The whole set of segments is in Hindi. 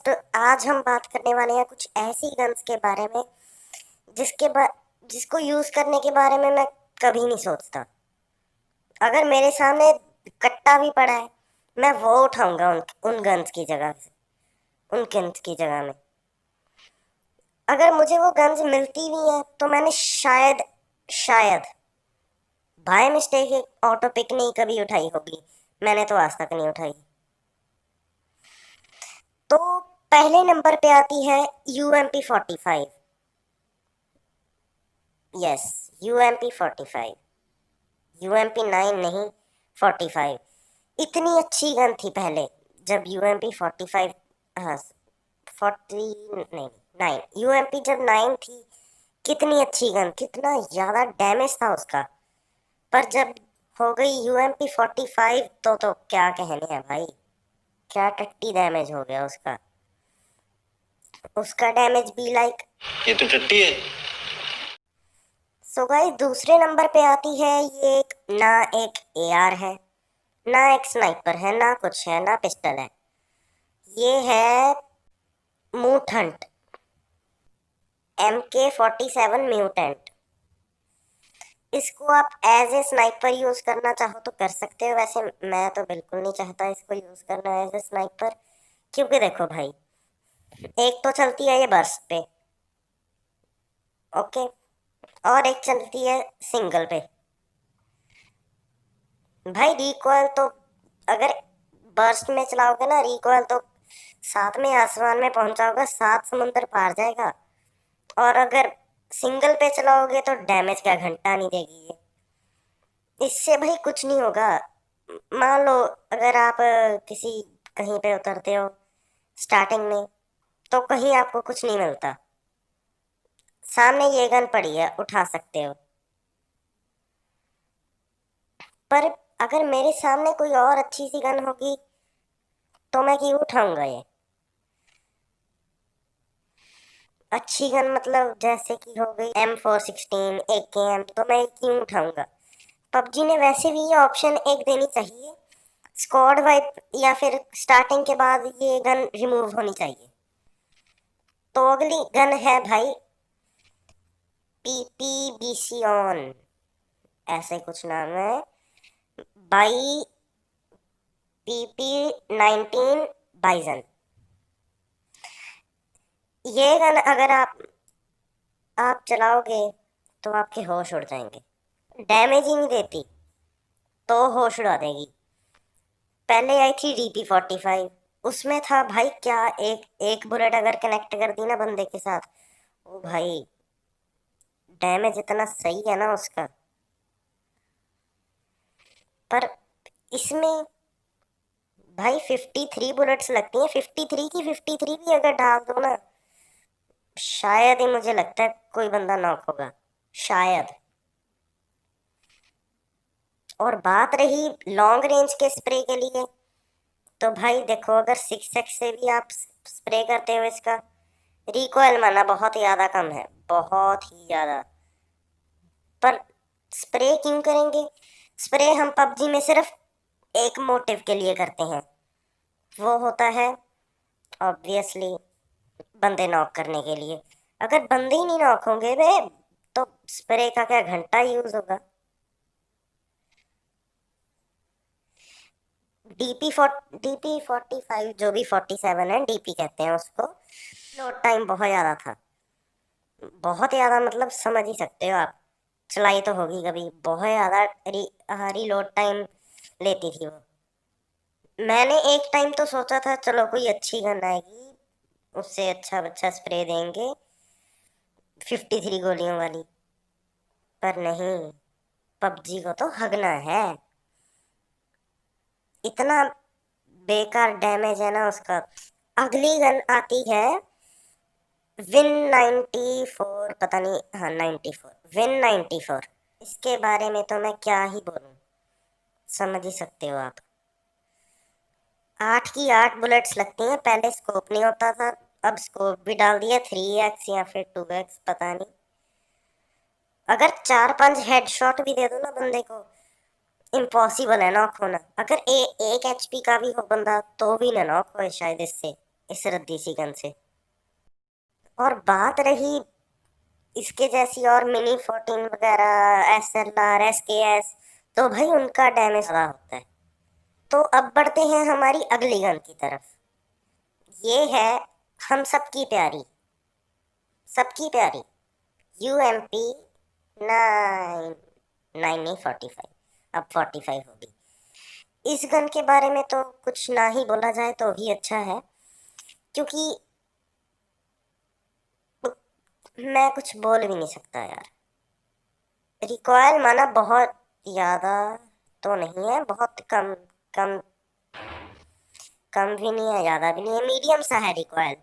दोस्त, आज हम बात करने वाले हैं कुछ ऐसी गन्स के बारे में जिसके बा जिसको यूज करने के बारे में मैं कभी नहीं सोचता। अगर मेरे सामने कट्टा भी पड़ा है, मैं वो उठाऊंगा उन गन्स की जगह से, उन गन्स की जगह में। अगर मुझे वो गन्स मिलती भी हैं तो मैंने शायद शायद बाय मिस्टेक एक ऑटो पिक नहीं कभी उठाई होगी। मैंने तो आज तक नहीं उठाई। तो पहले नंबर पे आती है UMP 45। Yes, UMP 45। UMP 9 नहीं, 45। इतनी अच्छी गन थी पहले, जब UMP 45, हाँ, 40 नहीं, 9, UMP जब 9 थी। कितनी अच्छी गन, कितना ज़्यादा डैमेज था उसका। पर जब हो गई UMP 45 तो क्या कहने हैं भाई। क्या टट्टी डैमेज हो गया उसका। उसका डैमेज भी लाइक, ये तो टट्टी है। सो गाइस, दूसरे नंबर पे आती है ये ना एक AR है, ना एक स्नाइपर है, ना कुछ है, ना पिस्टल है। ये है म्यूटेंट, MK 47 म्यूटेंट। इसको आप एज ए स्नाइपर यूज करना चाहो तो कर सकते हो। वैसे मैं तो बिल्कुल नहीं चाहता इसको यूज करना एज ए स्नाइपर, क्योंकि देखो भाई, एक तो चलती है ये बर्स्ट पे, ओके, और एक चलती है सिंगल पे। भाई रिकॉयल तो, अगर बर्स्ट में चलाओगे ना रिकॉयल, तो साथ में आसमान में पहुंचाओगे, 7 समुंदर पार जाएगा। और अगर सिंगल पे चलाओगे तो डैमेज का घंटा नहीं देगी ये। इससे भाई कुछ नहीं होगा। मान लो अगर आप किसी कहीं पे उतरते हो स्टार्टिंग में, तो कहीं आपको कुछ नहीं मिलता, सामने ये गन पड़ी है, उठा सकते हो। पर अगर मेरे सामने कोई और अच्छी सी गन होगी तो मैं क्यों उठाऊंगा ये। अच्छी गन मतलब जैसे कि हो गई M416, AKM, तो मैं क्यों उठाऊंगा। पबजी ने वैसे भी ये ऑप्शन एक देनी चाहिए, स्क्वाड वाइप या फिर स्टार्टिंग के बाद ये गन रिमूव होनी चाहिए। तो अगली गन है भाई PPBC ऑन, ऐसे कुछ नाम है, बाई PP 19 बाइजन। ये गन अगर आप चलाओगे तो आपके होश उड़ जाएंगे। डैमेज ही नहीं देती तो होश उड़ा देगी। पहले आई थी DP 45, उसमें था भाई क्या, एक एक बुलेट अगर कनेक्ट कर दी ना बंदे के साथ, ओ भाई, डैमेज इतना सही है ना उसका। पर इसमें भाई 53 बुलेट्स लगती हैं। 53 की 53 भी अगर डाल दो ना, शायद ही मुझे लगता है कोई बंदा नॉक होगा, शायद। और बात रही लॉन्ग रेंज के स्प्रे के लिए, तो भाई देखो, अगर 6x से भी आप स्प्रे करते हो, इसका रिकॉयल माना बहुत ज़्यादा कम है, बहुत ही ज़्यादा। पर स्प्रे क्यों करेंगे। स्प्रे हम पबजी में सिर्फ एक मोटिव के लिए करते हैं, वो होता है ऑब्वियसली बंदे नॉक करने के लिए। अगर बंदे ही नहीं नॉक होंगे बे, तो स्प्रे का क्या घंटा यूज होगा। DP 45, जो भी 47 है, DP कहते हैं उसको, लोड टाइम बहुत ज़्यादा था। बहुत ज़्यादा मतलब समझ ही सकते हो आप, चलाई तो होगी कभी। बहुत ज़्यादा रीलोड टाइम लेती थी वो। मैंने एक टाइम तो सोचा था चलो कोई अच्छी गन आएगी, उससे अच्छा अच्छा स्प्रे देंगे, 53 गोलियों वाली। पर नहीं, पबजी को तो हगना है। इतना बेकार डैमेज है ना उसका। अगली गन आती है Win 94, पता नहीं, हाँ 94, Win 94। इसके बारे में तो मैं क्या ही बोलूं, समझ ही सकते हो आप। 8 की 8 बुलेट्स लगती हैं। पहले स्कोप नहीं होता था, अब स्कोप भी डाल दिया, 3x या फिर 2x, पता नहीं। अगर 4-5 हेडशॉट भी दे दो ना बंदे को, इम्पॉसिबल है नॉक होना। अगर 1 HP का भी हो बंदा तो भी ना नॉक हो शायद इससे, इस रद्दी सी गन से। और बात रही इसके जैसी और मिनी 14 वगैरह, SLR, SKS, तो भाई उनका डैमेज ज़्यादा होता है। तो अब बढ़ते हैं हमारी अगली गन की तरफ। ये है हम सबकी प्यारी, सबकी प्यारी UMP 9, 9 नहीं 45, अब 45 होगी। इस गन के बारे में तो कुछ ना ही बोला जाए तो भी अच्छा है, क्योंकि मैं कुछ बोल भी नहीं सकता यार। रिकॉयल माना बहुत ज़्यादा तो नहीं है, बहुत कम कम कम भी नहीं है, ज़्यादा भी नहीं है, मीडियम सा है रिकॉयल।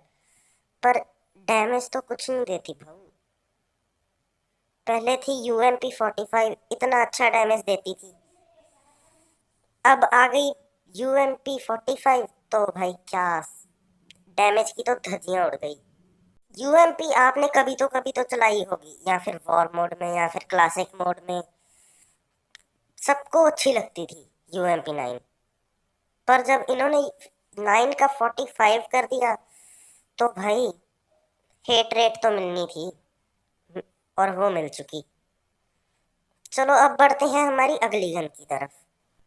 पर डैमेज तो कुछ नहीं देती भाऊ। पहले थी UMP 45, इतना अच्छा डैमेज देती थी। अब आ गई UMP 45, तो भाई क्या डैमेज की तो धज्जियां उड़ गई। UMP आपने कभी तो चलाई होगी, या फिर वॉर मोड में या फिर क्लासिक मोड में, सबको अच्छी लगती थी UMP 9। पर जब इन्होंने 9 का 45 कर दिया तो भाई हेट रेट तो मिलनी थी, और वो मिल चुकी। चलो अब बढ़ते हैं हमारी अगली गन की तरफ।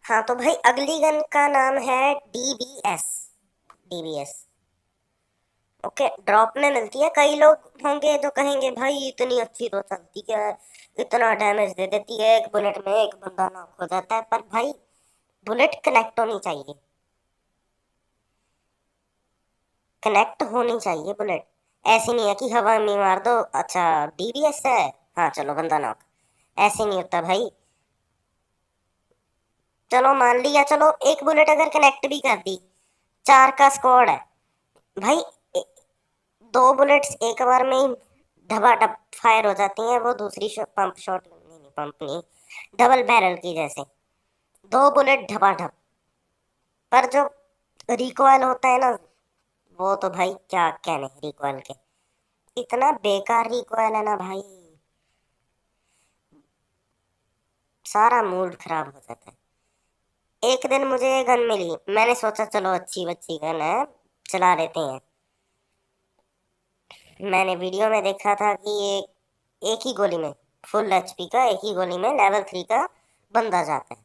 हाँ तो भाई अगली गन का नाम है DBS। ओके, ड्रॉप में मिलती है। कई लोग होंगे जो कहेंगे भाई इतनी अच्छी तो चलती है, इतना डैमेज दे देती है, एक बुलेट में एक बंदा नॉक हो जाता है। पर भाई बुलेट कनेक्ट होनी चाहिए, कनेक्ट होनी चाहिए बुलेट। ऐसी नहीं है कि हवा में मार दो, अच्छा DBS है, हाँ चलो बंदा नॉक, ऐसे नहीं होता भाई। चलो मान लिया, चलो एक बुलेट अगर कनेक्ट भी कर दी, 4 का स्क्वाड है भाई, 2 बुलेट्स एक बार में ही धबाधब फायर हो जाती हैं। वो दूसरी पंप शॉट नहीं, नहीं पंप नहीं, डबल बैरल की जैसे 2 बुलेट धबाधब। पर जो रिकॉयल होता है ना, वो तो भाई क्या कहने रिकॉयल के, इतना बेकार रिकॉयल है ना भाई, सारा मूड खराब हो जाता है। एक दिन मुझे ये गन मिली, मैंने सोचा चलो अच्छी बच्ची गन है, चला लेते हैं। मैंने वीडियो में देखा था कि ये एक ही गोली में फुल HP का, एक ही गोली में लेवल 3 का बंदा जाता है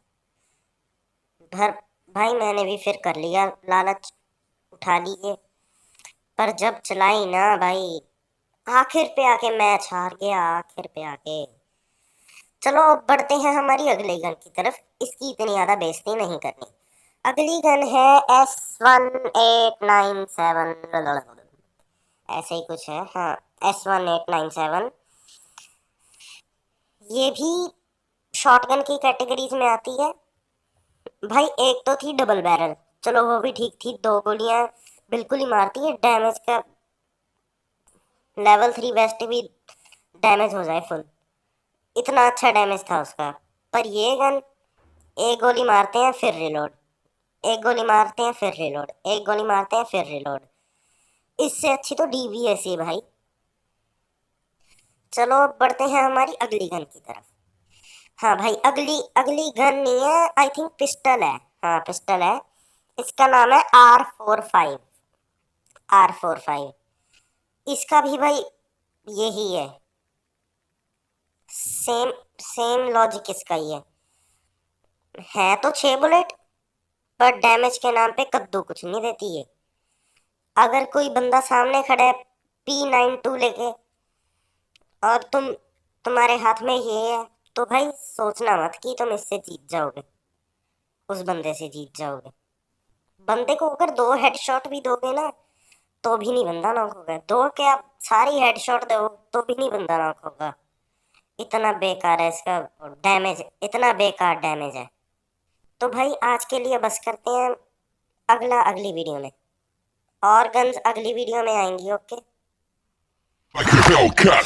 भर। भाई मैंने भी फिर कर लिया, लालच उठा लिए। पर जब चलाई ना भाई, आखिर पे आके मैच हार गया, आखिर पे आके। चलो अब बढ़ते हैं हमारी अगली गन की तरफ, इसकी इतनी ज़्यादा बेइज्जती नहीं करनी। अगली गन है S1897, ऐसे ही कुछ है, हाँ S1897। ये भी शॉटगन की कैटेगरीज में आती है भाई। एक तो थी डबल बैरल, चलो वो भी ठीक थी, 2 गोलियां बिल्कुल ही मारती है, डैमेज का लेवल 3 वेस्ट भी डैमेज हो जाए फुल, इतना अच्छा डैमेज था उसका। पर ये गन एक गोली मारते हैं फिर रिलोड, एक गोली मारते हैं फिर रिलोड, एक गोली मारते हैं फिर रिलोड, इससे अच्छी तो DBS ही भाई। चलो अब बढ़ते हैं हमारी अगली गन की तरफ। हाँ भाई अगली अगली गन नहीं है, आई थिंक पिस्टल है, हाँ पिस्टल है। इसका नाम है R45। R45 इसका भी भाई यही सेम सेम लॉजिक इसका ही है तो 6 बुलेट, पर डैमेज के नाम पे कद्दू कुछ नहीं देती है। अगर कोई बंदा सामने खड़ा है P92 लेके, और तुम्हारे हाथ में ये है, तो भाई सोचना मत कि तुम इससे जीत जाओगे, उस बंदे से जीत जाओगे। बंदे को अगर 2 हेडशॉट भी दोगे ना, तो भी नहीं बंदा नॉक होगा। 2 क्या सारी हेडशॉट दो तो भी नहीं बंदा नॉक होगा, इतना बेकार है इसका डैमेज, इतना बेकार डैमेज है। तो भाई आज के लिए बस करते हैं, अगली वीडियो में और गन्स अगली वीडियो में आएंगी। ओके। Like a Hellcat.